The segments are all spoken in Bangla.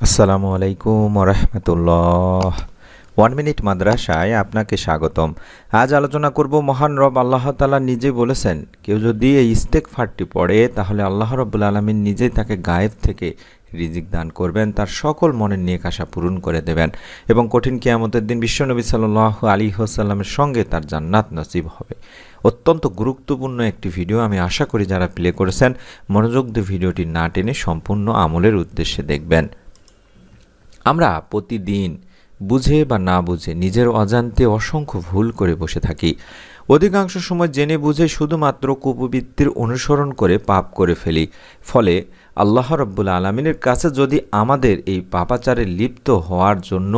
আসসালামু আলাইকুম ওরহমতুল্লাহ। 1 মিনিট মাদ্রাসায় আপনাকে স্বাগতম। আজ আলোচনা করব মহান রব আল্লাহ তাআলা নিজে বলেছেন, কেউ যদি এই ইস্তেগফারটি পড়ে তাহলে আল্লাহ রাব্বুল আলামিন নিজেই তাকে গায়েব থেকে রিজিক দান করবেন, তার সকল মনের নেক আশা পূরণ করে দেবেন এবং কঠিন কিয়ামতের দিন বিশ্বনবী সাল্লাল্লাহু আলাইহি ওয়াসাল্লামের সঙ্গে তার জান্নাত নসিব হবে। অত্যন্ত গুরুত্বপূর্ণ একটি ভিডিও, আমি আশা করি যারা প্লে করেছেন মনোযোগ দিয়ে ভিডিওটি না টেনে সম্পূর্ণ আমলের উদ্দেশ্যে দেখবেন। আমরা প্রতিদিন বুঝে বা না বুঝে নিজের অজান্তে অসংখ্য ভুল করে বসে থাকি। অধিকাংশ সময় জেনে বুঝে শুধুমাত্র কুপবৃত্তির অনুসরণ করে পাপ করে ফেলি। ফলে আল্লাহ রাব্বুল আলামিনের কাছে যদি আমাদের এই পাপাচারে লিপ্ত হওয়ার জন্য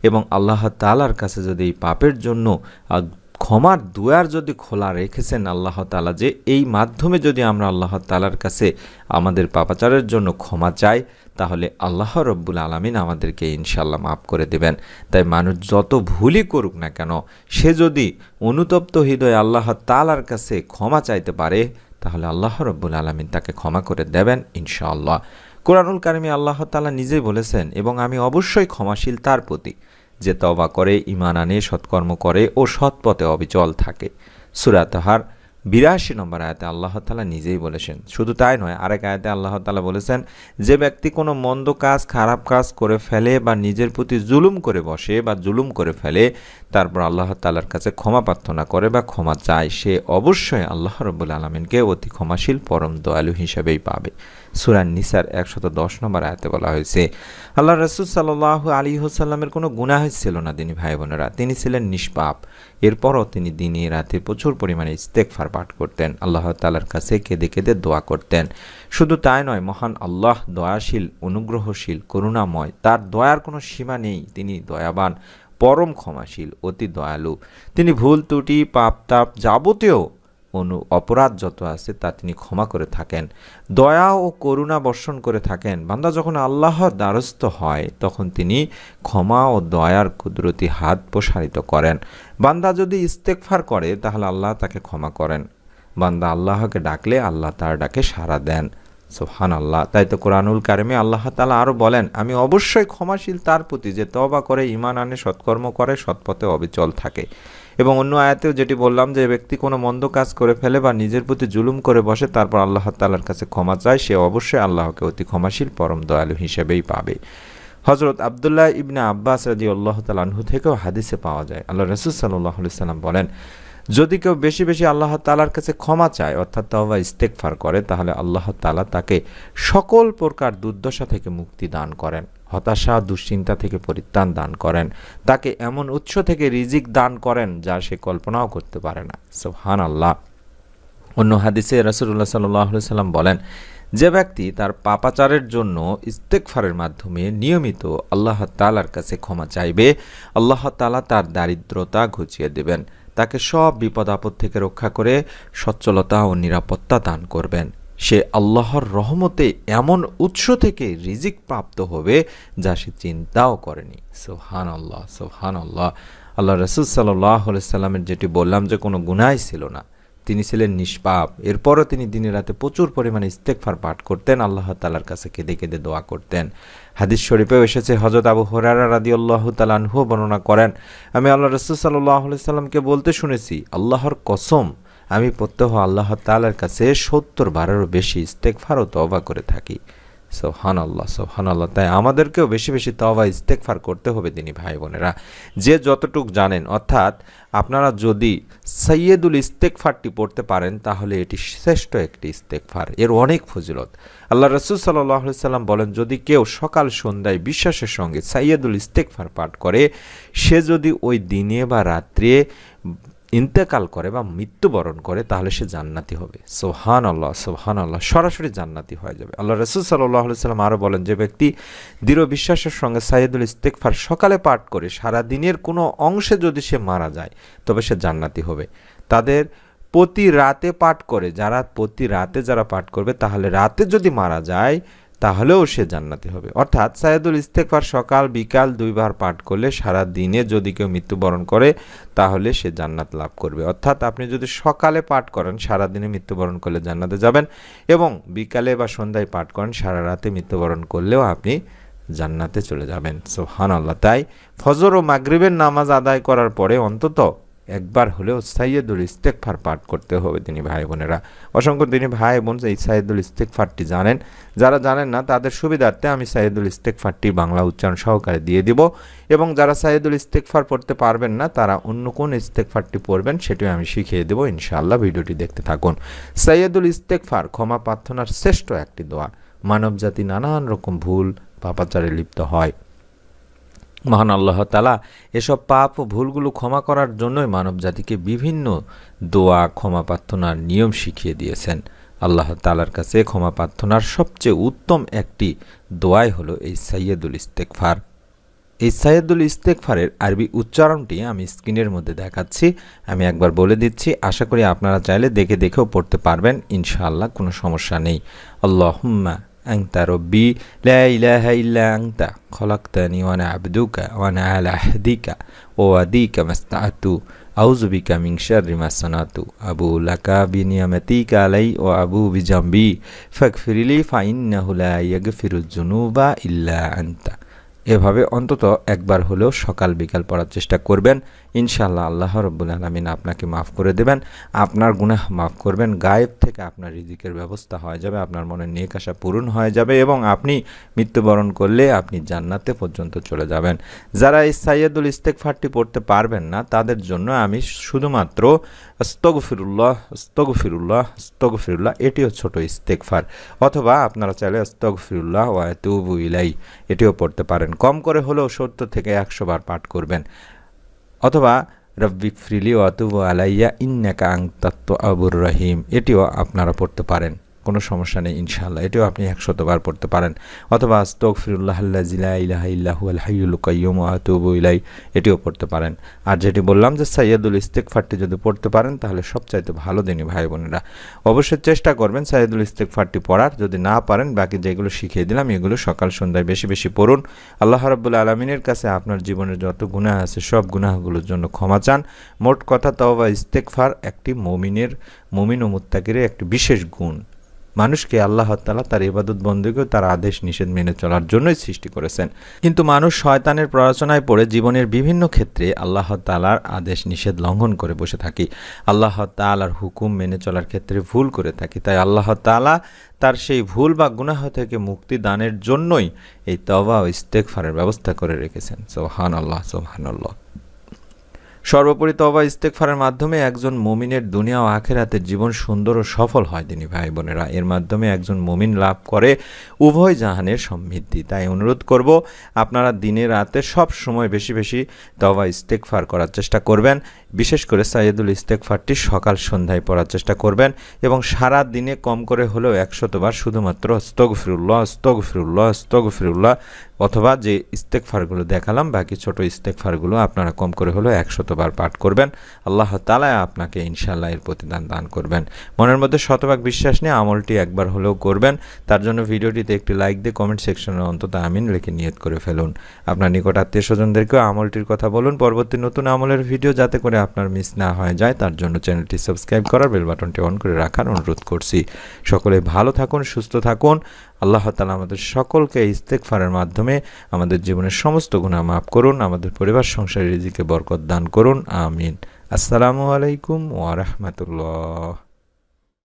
এবং আল্লাহ তাআলার কাছে যদি এই পাপের জন্য ক্ষমার দুয়ার যদি খোলা রেখেছেন আল্লাহ তাআলা, যে এই মাধ্যমে যদি আমরা আল্লাহ তাআলার কাছে আমাদের পাপাচারের জন্য ক্ষমা চাই তাহলে আল্লাহ রাব্বুল আলামিন আমাদেরকে ইনশাআল্লাহ মাফ করে দেবেন। তাই মানুষ যত ভুলই করুক না কেন, সে যদি অনুতপ্ত হৃদয়ে আল্লাহ তাআলার কাছে ক্ষমা চাইতে পারে তাহলে আল্লাহ রাব্বুল আলামিন তাকে ক্ষমা করে দেবেন ইনশাআল্লাহ। কোরআনুল কারিমে আল্লাহ তাআলা নিজেই বলেছেন, এবং আমি অবশ্যই ক্ষমাশীল তার প্রতি যে তওবা করে, ঈমান আনে, সৎকর্ম করে ও সৎ পথে অবিচল থাকে। সূরা তাহার ৮২ নম্বর আয়াতে আল্লাহ তাআলা নিজেই বলেছেন। শুধু তাই নয়, আরেক আয়াতে আল্লাহ তাআলা বলেছেন, যে ব্যক্তি কোনো মন্দ কাজ, খারাপ কাজ করে ফেলে বা নিজের প্রতি জুলুম করে বসে বা জুলুম করে ফেলে, তারপর আল্লাহ তাআলার কাছে ক্ষমা প্রার্থনা করে বা ক্ষমা চায়, সে অবশ্যই আল্লাহ রাব্বুল আলামিনকে অতি ক্ষমাশীল পরম দয়ালু হিসেবেই পাবে। সূরা নিসার ১১০ নম্বর আয়াতে বলা হয়েছে, আল্লাহ রাসূল সাল্লাল্লাহু আলাইহি ওয়াসাল্লামের কোনো গুনাহ ছিল না দিনী ভাই বোনেরা, তিনি ছিলেন নিষ্পাপ। এরপরও তিনি দিনে রাতে প্রচুর পরিমাণে ইস্তেগফার পাঠ করতেন, আল্লাহ তাআলার কাছে কেঁদে কেঁদে দোয়া করতেন। শুধু তাই নয়, মহান আল্লাহ দয়াশীল, অনুগ্রহশীল, করুণাময়, তার দয়ার কোনো সীমা নেই। তিনি দয়াবান, পরম ক্ষমাশীল, অতি দয়ালু। তিনি ভুল ত্রুটি, পাপ তাপ যাবতীয় অপরাধ যত আছে তা তিনি ক্ষমা করে থাকেন, দয়া ও করুণা বর্ষণ করে থাকেন। বান্দা যখন আল্লাহর দ্বারস্থ হয় তখন তিনি ক্ষমা ও দয়ার কুদরতি হাত প্রসারিত করেন। বান্দা যদি ইস্তেগফার করে তাহলে আল্লাহ তাকে ক্ষমা করেন। বান্দা আল্লাহকে ডাকলে আল্লাহ তার ডাকে সাড়া দেন। সুবহানাল্লাহ। তাই তো কোরআনুল কারিমে আল্লাহ তাআলা আরও বলেন, আমি অবশ্যই ক্ষমাশীল তার প্রতি যে তওবা করে, ঈমান আনে, সৎকর্ম করে, সৎপথে অবিচল থাকে। এবং অন্য আয়াতেও যেটি বললাম, যে ব্যক্তি কোনো মন্দ কাজ করে ফেলে বা নিজের প্রতি জুলুম করে বসে তারপর আল্লাহ তাআলার কাছে ক্ষমা চায়, সে অবশ্যই আল্লাহকে অতি ক্ষমাশীল পরম দয়ালু হিসেবেই পাবে। হযরত আব্দুল্লাহ ইবনে আব্বাস রাদিয়াল্লাহু তাআলা আনহু থেকেও হাদিসে পাওয়া যায়, আল্লাহ রাসূল সাল্লাল্লাহু আলাইহি সাল্লাম বলেন, যদি কেউ বেশি বেশি আল্লাহ তাআলার কাছে ক্ষমা চায় অর্থাৎ তওবা ইস্তেগফার করে তাহলে আল্লাহ তাআলা তাকে সকল প্রকার দুর্দশা থেকে মুক্তি দান করেন, হতাশা দুশ্চিন্তা থেকে পরিত্রাণ দান করেন, তাকে এমন উৎস থেকে রিজিক দান করেন যা সে কল্পনাও করতে পারে না। সুবহানাল্লাহ। অন্য হাদিসে রাসূলুল্লাহ সাল্লাল্লাহু আলাইহি সাল্লাম বলেন, যে ব্যক্তি তার পাপাচারের জন্য ইস্তেগফারের মাধ্যমে নিয়মিত আল্লাহ তাআলার কাছে ক্ষমা চাইবে, আল্লাহ তাআলা তার দারিদ্রতা ঘুচিয়ে দেবেন, তাকে সব বিপদ আপদ থেকে রক্ষা করে সচ্ছলতা ও নিরাপত্তা দান করবেন। সে আল্লাহর রহমতে এমন উৎস থেকে রিজিক প্রাপ্ত হবে যা সে চিন্তাও করেনি। সুবহানাল্লাহ, সুবহানাল্লাহ। আল্লাহ রাসূল সাল্লাল্লাহু আলাইহি সাল্লামের যেটি বললাম যে কোনো গুনাহই ছিল না, তিনি ছিলেন নিষ্পাপ। এরপরও তিনি দিনে রাতে প্রচুর পরিমাণে ইস্তেগফার পাঠ করতেন, আল্লাহ তাআলার কাছে কেঁদে কেঁদে দোয়া করতেন। হাদিস শরীফেও এসেছে, হযরত আবু হুরায়রা রাদিয়াল্লাহু তাআলা আনহু বর্ণনা করেন, আমি আল্লাহ রাসূল সাল্লাল্লাহু আলাইহি সাল্লামকে বলতে শুনেছি, আল্লাহর কসম, আমি প্রত্যহ আল্লাহ তাআলার কাছে ৭০ বারেরও বেশি ইস্তেগফার ও তওবা করে থাকি। সুবহানাল্লাহ, সুবহানাল্লাহ। তাই আমাদেরকেও বেশি বেশি তওবা ইস্তেগফার করতে হবে দিনী ভাই বোনেরা, যে যতটুক জানেন। অর্থাৎ আপনারা যদি সাইয়্যিদুল ইস্তেগফারটি পড়তে পারেন তাহলে এটি শ্রেষ্ঠ একটি ইস্তেগফার, এর অনেক ফজিলত। আল্লাহ রাসূল সাল্লাল্লাহু আলাইহি সাল্লাম বলেন, যদি কেউ সকাল সন্ধ্যায় বিশ্বাসের সঙ্গে সাইয়্যিদুল ইস্তেগফার পাঠ করে, সে যদি ওই দিনে বা রাত্রে ইন্তেকাল করে বা মৃত্যুবরণ করে তাহলে সে জান্নাতি হবে। সুবহানাল্লাহ, সুবহানাল্লাহ। সরাসরি জান্নাতি হয়ে যাবে। আল্লাহ রাসূল সাল্লাল্লাহু আলাইহি সাল্লাম আরও বলেন, যে ব্যক্তি দৃঢ় বিশ্বাসের সঙ্গে সাইয়্যিদুল ইস্তেগফার সকালে পাঠ করে সারা দিনের কোনো অংশে যদি সে মারা যায় তবে সে জান্নাতি হবে। তাদের প্রতি রাতে পাঠ করে, যারা প্রতি রাতে যারা পাঠ করবে তাহলে রাতে যদি মারা যায় তাহলেও সে জান্নাতি হবে। অর্থাৎ সাইয়্যিদুল ইস্তেগফার সকাল বিকাল 2 বার পাঠ করলে সারা দিনে যদি কেউ মৃত্যুবরণ করে তাহলে সে জান্নাত লাভ করবে। অর্থাৎ আপনি যদি সকালে পাঠ করেন সারা দিনে মৃত্যুবরণ করলে জান্নাতে যাবেন, এবং বিকালে বা সন্ধ্যায় পাঠ করেন সারা রাতে মৃত্যুবরণ করলেও আপনি জান্নাতে চলে যাবেন। সুবহানাল্লাহ। তাই ফজর ও মাগরিবের নামাজ আদায় করার পরে অন্তত একবার হলেও সাইয়্যিদুল ইস্তেগফার পাঠ করতে হবে তিনি ভাই বোনেরা। অসংখ্য তিনি ভাই বোন এই সাইয়্যিদুল ইস্তেগফারটি জানেন, যারা জানেন না তাদের সুবিধার্থে আমি সাইয়্যিদুল ইস্তেগফারটি বাংলা উচ্চারণ সহকারে দিয়ে দিব, এবং যারা সাইয়্যিদুল ইস্তেগফার পড়তে পারবেন না তারা অন্য কোন ইস্তেগফারটি পড়বেন সেটিও আমি শিখিয়ে দেব ইনশাআল্লাহ। ভিডিওটি দেখতে থাকুন। সাইয়্যিদুল ইস্তেগফার ক্ষমা প্রার্থনার শ্রেষ্ঠ একটি দোয়া। মানবজাতি নানান রকম ভুল পাপাচারে লিপ্ত হয়। মহান আল্লাহ তাআলা এসব পাপ ও ভুলগুলো ক্ষমা করার জন্যই মানবজাতিকে বিভিন্ন দোয়া ক্ষমা প্রার্থনার নিয়ম শিখিয়ে দিয়েছেন। আল্লাহ তাআলার কাছে ক্ষমা প্রার্থনার সবচেয়ে উত্তম একটি দোয়াই হলো এই সাইয়্যিদুল ইস্তেগফার। এই সাইয়্যিদুল ইস্তেগফারের আরবি উচ্চারণটি আমি স্ক্রিনের মধ্যে দেখাচ্ছি, আমি একবার বলে দিচ্ছি। আশা করি আপনারা চাইলে দেখে দেখেও পড়তে পারবেন ইনশাআল্লাহ, কোনো সমস্যা নেই। আল্লাহুম্মা আনতা রব্বি লা ইলাহা ইল্লা আনতা খলাকতানি ওয়া আনা আবদুকা ওয়া আনা আলা আহদিকা ওয়া ওয়াদিকা মাসতাআতু আউযু বিকা মিন শাররি মা সানাতু আবু লাকা বিনিয়ামাতিকা আলাই ওয়া আবু বিজামবি ফাগফিরলি ফাইন্নাহু লা ইয়াগফিরুয যুনুবা ইল্লা আনতা। এভাবে অন্তত একবার হলেও সকাল বিকাল পড়ার চেষ্টা করবেন। ইনশাআল্লাহ আল্লাহ রাব্বুল আলামিন আপনাকে মাফ করে দেবেন, আপনার গুনাহ মাফ করবেন, গায়েব থেকে আপনার রিজিকের ব্যবস্থা হয়ে যাবে, আপনার মনের নেক আশা পূরণ হয়ে যাবে এবং আপনি মৃত্যুবরণ করলে আপনি জান্নাতে পর্যন্ত চলে যাবেন। যারা এই সাইয়্যিদুল ইস্তেগফারটি পড়তে পারবেন না তাদের জন্য আমি শুধুমাত্র আস্তাগফিরুল্লাহ আস্তাগফিরুল্লাহ আস্তাগফিরুল্লাহ এটিও ছোট ইস্তেগফার, অথবা আপনারা চাইলে আস্তাগফিরুল্লাহ ওয়া আতুবু ইলাই এটিও পড়তে পারেন। কম করে হলেও 70 থেকে 100 বার পাঠ করবেন, অথবা রব্বিগফিরলি ওয়া আতুবু আলাইয়া ইন্নাকা আনতাত তাওয়াবুর রহিম এটিও আপনারা পড়তে পারেন, কোনো সমস্যা নেই ইনশাআল্লাহ। এটিও আপনি 100 বার পড়তে পারেন, অথবা আস্তাগফিরুল্লাহাল্লাযী লা ইলাহা ইল্লা হুয়াল হাইয়ুল কাইয়্যুম ওয়া আতুবু ইলাই এটিও পড়তে পারেন। আর যেটি বললাম যে সাইয়্যিদুল ইস্তেগফারটি যদি পড়তে পারেন তাহলে সবচাইতে ভালো দিনই ভাই বোনেরা। অবশ্যই চেষ্টা করবেন সাইয়্যিদুল ইস্তেগফারটি পড়ার, যদি না পারেন বাকি যেগুলো শিখিয়ে দিলাম এগুলো সকাল সন্ধ্যায় বেশি বেশি পড়ুন। আল্লাহ রাব্বুল আলামিনের কাছে আপনার জীবনের যত গুনাহ আছে সব গুনাহগুলোর জন্য ক্ষমা চান। মোট কথা তওবা ইস্তেগফার একটি মুমিন ও মুত্তাকির একটি বিশেষ গুণ। মানুষকে আল্লাহ তাআলা তার ইবাদত বন্দেগী তার আদেশ নিষেধ মেনে চলার জন্যই সৃষ্টি করেছেন, কিন্তু মানুষ শয়তানের প্ররোচনায় পড়ে জীবনের বিভিন্ন ক্ষেত্রে আল্লাহ তাআলার আদেশ নিষেধ লঙ্ঘন করে বসে থাকি, আল্লাহ তাআলার হুকুম মেনে চলার ক্ষেত্রে ভুল করে থাকি। তাই আল্লাহ তাআলা তার সেই ভুল বা গুনাহ থেকে মুক্তি দানের জন্যই এই তওবা ও ইস্তেগফারের ব্যবস্থা করে রেখেছেন। সুবহানাল্লাহ সুবহানাল্লাহ। সর্বোপরি তওবা ইস্তেগফারের মাধ্যমে একজন মুমিনের দুনিয়া ও আখিরাতের জীবন সুন্দর ও সফল হয় দিনী ভাই বোনেরা। এর মাধ্যমে একজন মুমিন লাভ করে উভয় জাহানের সমৃদ্ধি। তাই অনুরোধ করব আপনারা দিনে রাতে সব সময় বেশি বেশি তওবা ইস্তেগফার করার চেষ্টা করবেন, বিশেষ করে সাইয়্যিদুল ইস্তেগফারটি সকাল সন্ধ্যায় পড়ার চেষ্টা করবেন এবং সারা দিনে কম করে হলেও 100 বার শুধুমাত্র আস্তাগফিরুল্লাহ আস্তাগফিরুল্লাহ আস্তাগফিরুল্লাহ অথবা যে ইস্তেগফারগুলো দেখালাম বাকি ছোট ইস্তেগফারগুলো আপনারা কম করে হলেও 100 বার পাঠ করবেন। আল্লাহ তাআলা আপনাকে ইনশাআল্লাহ এর প্রতিদান দান করবেন। মনের মধ্যে শতভাগ বিশ্বাস নিয়ে আমলটি একবার হলেও করবেন। তার জন্য ভিডিওটিতে একটি লাইক দিয়ে কমেন্ট সেকশনে অন্তত আমিন লিখে নিয়ত করে ফেলুন। আপনার নিকট আত্মীয় স্বজনদেরকেও আমলটির কথা বলুন। পরবর্তী নতুন আমলের ভিডিও যাতে করে আপনার মিস না হয়ে যায় তার জন্য চ্যানেলটি সাবস্ক্রাইব করার বেল বাটনটি অন করে রাখার অনুরোধ করছি। সকলে ভালো থাকুন, সুস্থ থাকুন। আল্লাহ তাআলা আমাদের সকলকে ইস্তেগফারের মাধ্যমে আমাদের জীবনের সমস্ত গুনাহ মাফ করুন, আমাদের পরিবার সংসারের রিজিকে বরকত দান করুন। আমিন। আসসালামু আলাইকুম ওয়া রাহমাতুল্লাহ।